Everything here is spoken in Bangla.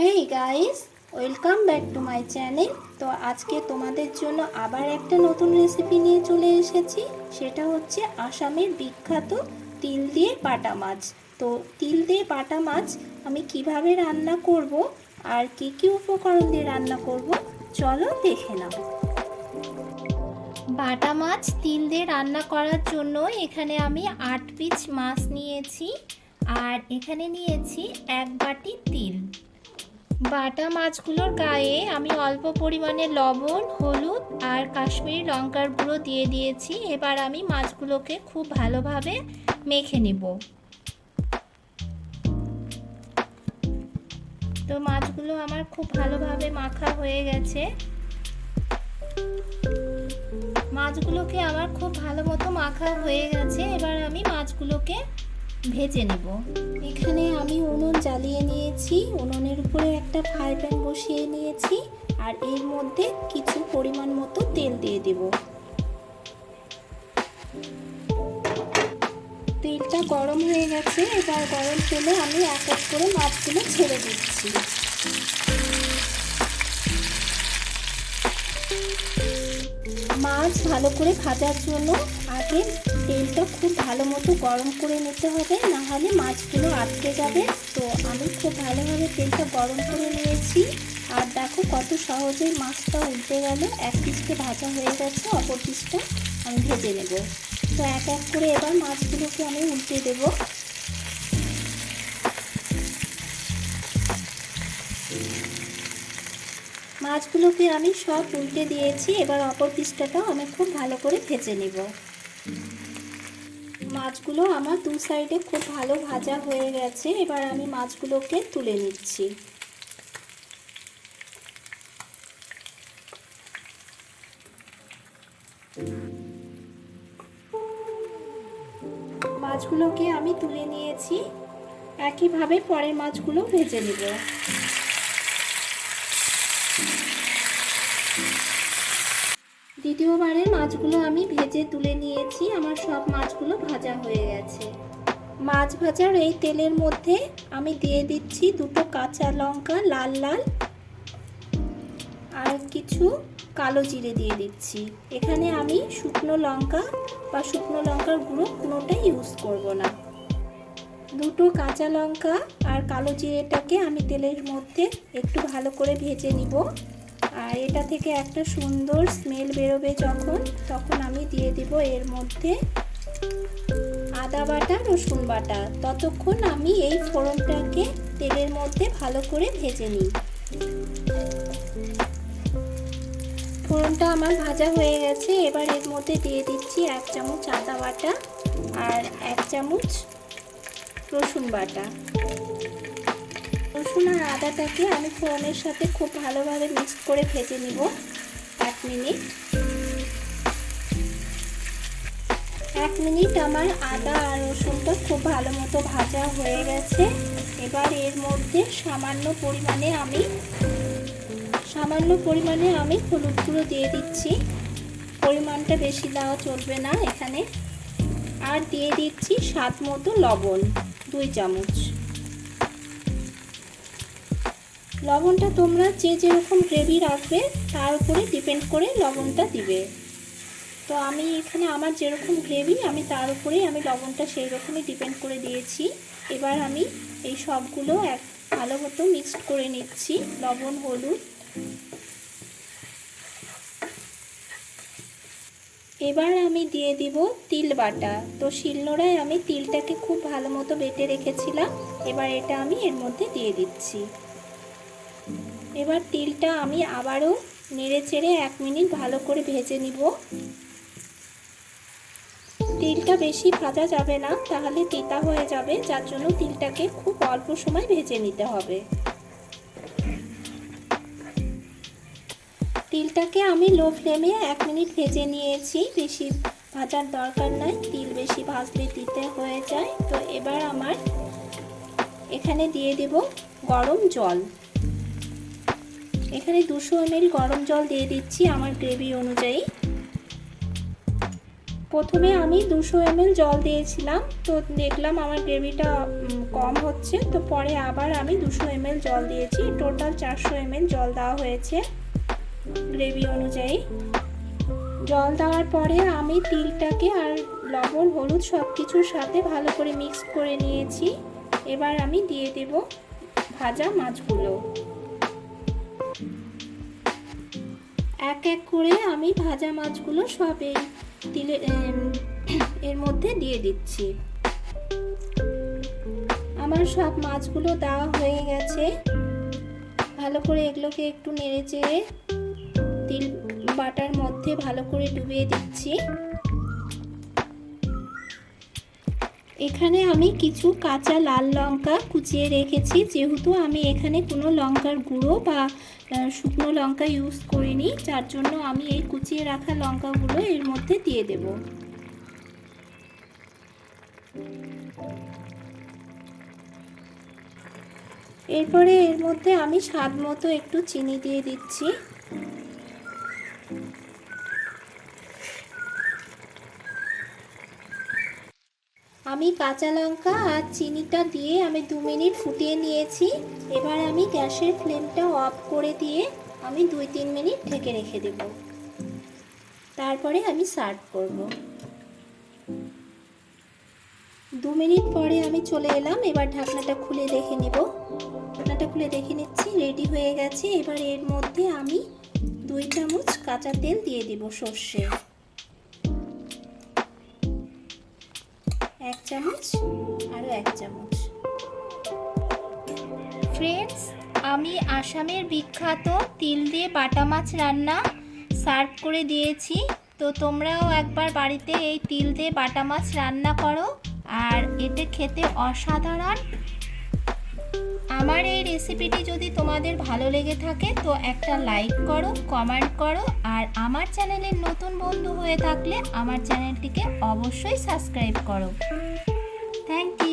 Hey guys, welcome back to my channel. তো আজকে তোমাদের জন্য আবার একটা নতুন রেসিপি নিয়ে চলে এসেছি। সেটা হচ্ছে আসামের বিখ্যাত তিল দিয়ে বাটা মাছ। তো তিল দিয়ে বাটা মাছ আমি কিভাবে রান্না করব আর কি কি উপকরণ দিয়ে রান্না করব চলো দেখে নাও। বাটা মাছ তিল দিয়ে রান্না করার জন্য এখানে আমি 8 পিস মাছ নিয়েছি আর এখানে নিয়েছি 1 বাটি তিল। বাটা মাছগুলোর গায়ে আমি অল্প পরিমাণে লবণ, হলুদ আর কাশ্মীরি লঙ্কার গুঁড়ো দিয়ে দিয়েছি। এবার আমি মাছগুলোকে খুব ভালোভাবে মেখে নেব। তো মাছগুলো আমার খুব ভালোভাবে মাখা হয়ে গেছে। মাছগুলোকে আমার খুব ভালো মতো মাখা হয়ে গেছে। এবার আমি মাছগুলোকে ভেজে নেব। এখানে আমি উনুন জ্বালিয়ে নিয়েছি, উনুনের উপরে একটা ফ্রাই প্যান বসিয়ে নিয়েছি আর এর মধ্যে কিছু পরিমাণ মতো তেল দিয়ে দেব। তেলটা গরম হয়ে গেছে। এবার গরম তেলে আমি এক এক করে মাছগুলো ছেড়ে দিচ্ছি। মাছ ভালো করে ভাজার জন্য আগে তেলটা খুব ভালো মতো গরম করে নিতে হবে, না হলে মাছগুলো আটকে যাবে। তো আমি খুব ভালোভাবে তেলটা গরম করে নিয়েছি আর দেখো কত সহজেই মাছটা উল্টে গেল। এক পিসটা ভাজা হয়ে গেছে, অপর পিসটা আমি ভেজে নেব। তো এক এক করে এবার মাছগুলোকে আমি উল্টে দেব। মাছগুলোকে আমি সব উল্টে দিয়েছি। এবার অপর পিসটাটাও আমি খুব ভালো করে ভেজে নেব। মাছগুলো আমার দু সাইডে খুব ভালো ভাজা হয়ে গেছে। এবার আমি মাছগুলোকে তুলে নিচ্ছি। মাছগুলোকে আমি তুলে নিয়েছি। একইভাবে পরের মাছগুলো ভেজে নেব। দ্বিতীয়বারের মাছগুলো আমি ভেজে তুলে নিয়েছি। আমার সব মাছগুলো ভাজা হয়ে গেছে। মাছ ভাজার এই তেলের মধ্যে আমি দিয়ে দিচ্ছি দুটো কাঁচা লঙ্কা লাল লাল আর কিছু কালো জিরে দিয়ে দিচ্ছি। এখানে আমি শুকনো লঙ্কা বা শুকনো লঙ্কার গুঁড়ো কোনোটাই ইউজ করব না। দুটো কাঁচা লঙ্কা আর কালো জিরেটাকে আমি তেলের মধ্যে একটু ভালো করে ভেজে নিব। আর এটা থেকে একটা সুন্দর স্মেল বেরোবে তখন আমি দিয়ে দিব এর মধ্যে আদা বাটা, রসুন বাটা। ততক্ষণ আমি এই ফোড়নটাকে তেলের মধ্যে ভালো করে ভেজে নিই। ফোড়নটা আমার ভাজা হয়ে গেছে। এবার এর মধ্যে দিয়ে দিচ্ছি 1 চামচ আদা বাটা আর 1 চামচ রসুন বাটা। রসুন আর আদাটাকে আমি ফোড়নের সাথে খুব ভালোভাবে মিক্স করে ভেজে নিব 1 মিনিট। 1 মিনিট আমার আদা আর রসুনটা খুব ভালো মতো ভাজা হয়ে গেছে। এবার এর মধ্যে সামান্য পরিমাণে আমি হলুদ গুঁড়ো দিয়ে দিচ্ছি। পরিমাণটা বেশি দেওয়া চলবে না এখানে। আর দিয়ে দিচ্ছি স্বাদ মতো লবণ 2 চামচ। লবণটা তোমরা যে যেরকম গ্রেভি রাখবে তার উপরে ডিপেন্ড করে লবণটা দিবে। তো আমি এখানে আমার যেরকম গ্রেভি আমি তার উপরেই আমি লবণটা সেই রকমই ডিপেন্ড করে দিয়েছি। এবার আমি এই সবগুলো ভালো মতো মিক্সড করে নিচ্ছি, লবণ হলুদ। এবার আমি দিয়ে দিব তিল বাটা। তো শিলনোড়ায় আমি তিলটাকে খুব ভালো মতো বেটে রেখেছিলাম। এবার এটা আমি এর মধ্যে দিয়ে দিচ্ছি। এবার তিলটা আমি আবারও নেড়ে চেড়ে 1 মিনিট ভালো করে ভেজে নিব। তিলটা বেশি ভাজা যাবে না, তাহলে তিতা হয়ে যাবে। যার জন্য তিলটাকে খুব অল্প সময় ভেজে নিতে হবে। তিলটাকে আমি লো ফ্লেমে 1 মিনিট ভেজে নিয়েছি। বেশি ভাজার দরকার নাই, তিল বেশি ভাজলে তিতে হয়ে যায়। তো এবার আমার এখানে দিয়ে দেব গরম জল। এখানে 200 ml গরম জল দিয়ে দিচ্ছি আমার গ্রেভি অনুযায়ী। প্রথমে আমি 200 ml জল দিয়েছিলাম, তো দেখলাম আমার গ্রেভিটা কম হচ্ছে, তো পরে আবার আমি 200 ml জল দিয়েছি। টোটাল 400 ml জল দেওয়া হয়েছে গ্রেভি অনুযায়ী। জল দেওয়ার পরে আমি তিলটাকে আর লবণ হলুদ সব কিছুর সাথে ভালো করে মিক্স করে নিয়েছি। এবার আমি দিয়ে দেব ভাজা মাছগুলো। এক এক করে আমি ভাজা মাছগুলো সব এই এর মধ্যে দিয়ে দিচ্ছি। আমার সব মাছগুলো দেওয়া হয়ে গেছে। ভালো করে এগুলোকে একটু নেড়ে চেড়ে তিল বাটার মধ্যে ভালো করে ডুবিয়ে দিচ্ছি। এখানে আমি কিছু কাঁচা লাল লঙ্কা কুচিয়ে রেখেছি, যেহেতু আমি এখানে কোনো লঙ্কার গুঁড়ো বা শুকনো লঙ্কা ইউজ করিনি, যার জন্য আমি এই কুচিয়ে রাখা লঙ্কাগুলো এর মধ্যে দিয়ে দেব। এরপরে এর মধ্যে আমি স্বাদ মতো একটু চিনি দিয়ে দিচ্ছি। আমি কাঁচা লঙ্কা আর চিনিটা দিয়ে আমি 2 মিনিট ফুটিয়ে নিয়েছি। এবার আমি গ্যাসের ফ্লেমটা অফ করে দিয়ে আমি 2-3 মিনিট ঢেকে রেখে দেব। তারপরে আমি সার্ভ করব। 2 মিনিট পরে আমি চলে এলাম। এবার ঢাকনাটা খুলে দেখে নেব। ঢাকনাটা খুলে দেখে নিচ্ছি, রেডি হয়ে গেছে। এবার এর মধ্যে আমি 2 চামচ কাঁচা তেল দিয়ে দেব সর্ষে, 1 চামচ, আরও 1 চামচ। ফ্রেন্ডস, আমি আসামের বিখ্যাত তিল দিয়ে বাটা মাছ রান্না সার্ভ করে দিয়েছি। তো তোমরাও একবার বাড়িতে এই তিল দিয়ে বাটা মাছ রান্না করো, আর এতে খেতে অসাধারণ। আমার এই রেসিপিটি যদি তোমাদের ভালো লেগে থাকে তো একটা লাইক করো, কমেন্ট করো, আর আমার চ্যানেলের নতুন বন্ধু হয়ে থাকলে আমার চ্যানেলটিকে অবশ্যই সাবস্ক্রাইব করো। Thank you.